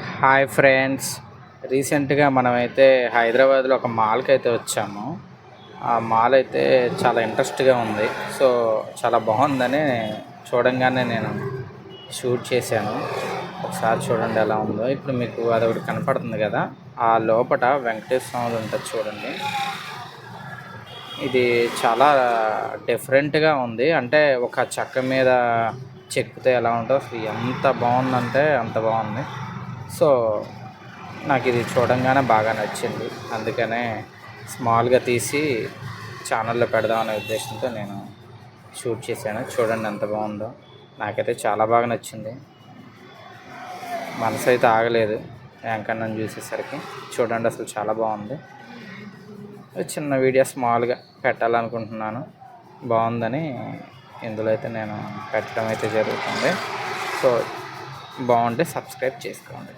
Hi friends. రీసెంట్గా మనమైతే హైదరాబాద్లో ఒక మాల్కి అయితే వచ్చాము. ఆ మాల్ అయితే చాలా ఇంట్రెస్ట్గా ఉంది. సో చాలా బాగుందని చూడంగానే నేను షూట్ చేశాను. ఒకసారి చూడండి ఎలా ఉందో. ఇప్పుడు మీకు అదొకటి కనపడుతుంది కదా, ఆ లోపట వెంకటేశ్వర స్వామి ఉంటుంది చూడండి. ఇది చాలా డిఫరెంట్గా ఉంది. అంటే ఒక చెక్క మీద చెక్కితే ఎలా ఉంటుందో అసలు ఎంత బాగుందంటే అంత బాగుంది. సో నాకు ఇది చూడంగానే బాగా నచ్చింది. అందుకనే స్మాల్గా తీసి ఛానల్లో పెడదామనే ఉద్దేశంతో నేను షూట్ చేశాను. చూడండి ఎంత బాగుందో. నాకైతే చాలా బాగా నచ్చింది. మనసు అయితే ఆగలేదు యాంకన్నను చూసేసరికి. చూడండి అసలు చాలా బాగుంది. చిన్న వీడియో స్మాల్గా పెట్టాలనుకుంటున్నాను. బాగుందని ఇందులో అయితే నేను పెట్టడం అయితే జరుగుతుంది. సో బాగుంటే సబ్స్క్రైబ్ చేసుకోండి.